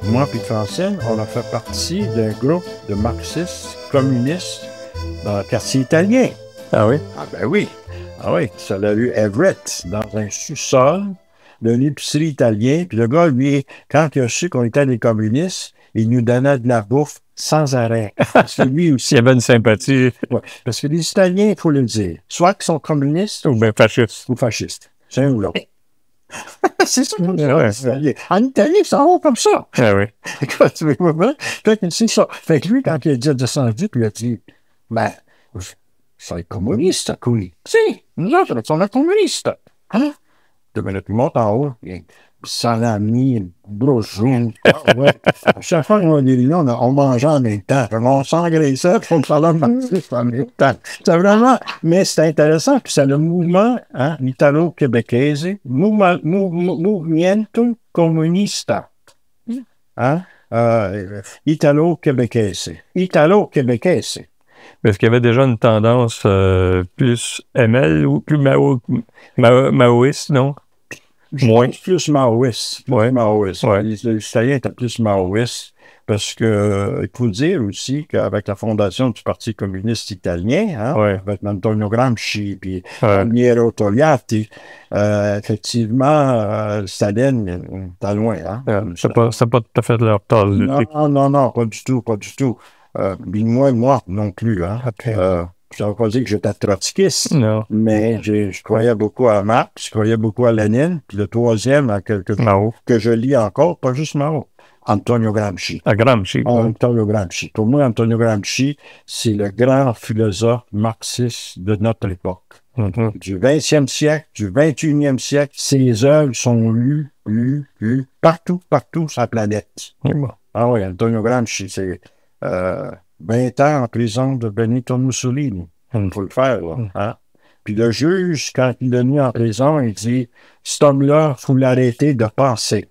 Moi et Francine, on a fait partie d'un groupe de marxistes communistes dans le quartier italien. Ah oui? Ah ben oui. Ah oui, ça l'a eu Everett, dans un sous-sol d'une épicerie italienne. Puis le gars, lui, quand il a su qu'on était des communistes, il nous donnait de la bouffe sans arrêt. Parce que lui aussi. Il y avait une sympathie. Ouais, parce que les Italiens, il faut le dire, soit qu'ils sont communistes Ou bien fasciste. ou fascistes. C'est un ou l'autre. C'est ça. Ouais. En Italie, ça va comme ça. Ah oui. Écoute, tu vois, c'est ça. Fait que lui, quand il a dit descendu, puis il a dit, ben, c'est communiste, qui? Si, nous autres, on est communistes. Hein? 2 minutes, il monte en haut, salami, brochon. Ah ouais. À chaque fois qu'on a des réunions, on mangeait en même temps. On s'engraissait, puis on parlait marxiste en même temps. C'est vraiment, mais c'est intéressant, puis c'est le mouvement, hein, italo-québécois, Movimiento Comunista. Hein? Italo-québécois. Italo-québécois. Parce qu'il y avait déjà une tendance plus ML ou plus maoïste, non? Moins. Plus maoïste. Ouais. Maoïste. Ouais. Les Italiens étaient plus maoïstes parce que, il faut dire aussi qu'avec la fondation du Parti communiste italien, hein, Ouais. avec Antonio Gramsci puis Piero Togliatti, effectivement, Staline était loin. Hein, c'est pas tout à fait leur tasse de thé. Non, pas du tout, pas du tout. Moi non plus. Hein. Ça ne veut pas dire que j'étais trotskiste, Non. mais je croyais beaucoup à Marx, je croyais beaucoup à Lénine, puis le troisième, Mao. que je lis encore, pas juste Mao, Antonio Gramsci. À Gramsci. Antonio Gramsci. Pour moi, Antonio Gramsci, c'est le grand philosophe marxiste de notre époque. Mm-hmm. Du 20e siècle, du 21e siècle, ses œuvres sont lues partout sur la planète. Bon. Ah oui, Antonio Gramsci, c'est 20 ans en prison de Benito Mussolini. Il faut le faire, là. Hein? Puis le juge, quand il l'a mis en prison, il dit « Cet homme-là, il faut l'arrêter de penser. »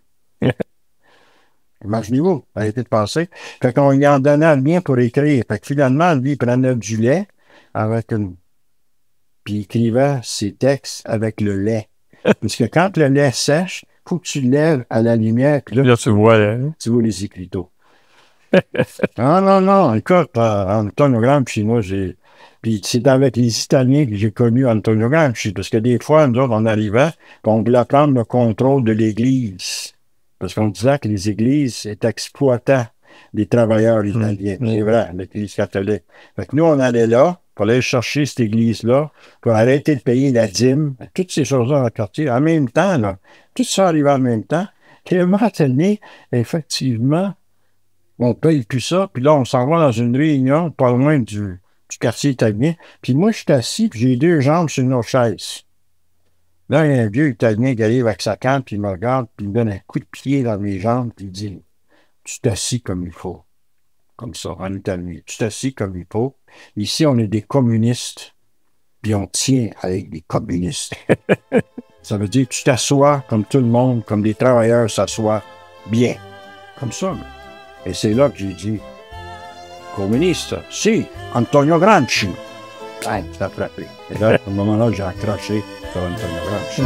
Imaginez-vous, arrêter de penser. Fait qu'on lui en donnait rien pour écrire. Fait que finalement, lui, il prenait du lait avec puis il écrivait ses textes avec le lait. Parce que quand le lait sèche, il faut que tu le lèves à la lumière. Puis là, tu vois, hein? Tu vois les écriteaux. Non, écoute, Antonio Gramsci, moi, puis c'est avec les Italiens que j'ai connu Antonio Gramsci, parce que des fois, nous autres, on arrivait, puis on voulait prendre le contrôle de l'Église, parce qu'on disait que les Églises étaient exploitant les travailleurs italiens. C'est vrai, l'Église catholique. Fait que nous, on allait là, pour aller chercher cette Église-là, pour arrêter de payer la dîme, toutes ces choses-là dans le quartier, en même temps, là, tout ça arrivait en même temps. Et à un moment donné, effectivement, on paye plus ça, puis là, on s'en va dans une réunion pas loin du quartier italien. Puis moi, je suis assis, puis j'ai 2 jambes sur nos chaises. Là, il y a un vieux Italien qui arrive avec sa canne, puis il me regarde, puis il me donne un coup de pied dans mes jambes, puis il dit « Tu t'assis comme il faut. » Comme ça, en italien. « Tu t'assis comme il faut. Ici, on est des communistes, puis on tient avec des communistes. » Ça veut dire que tu t'assois comme tout le monde, comme des travailleurs s'assoient bien. Comme ça, là. Et c'est là que j'ai dit, communiste, si, Antonio Gramsci. Ça a frappé. Et là, à ce moment-là, j'ai accroché sur Antonio Gramsci.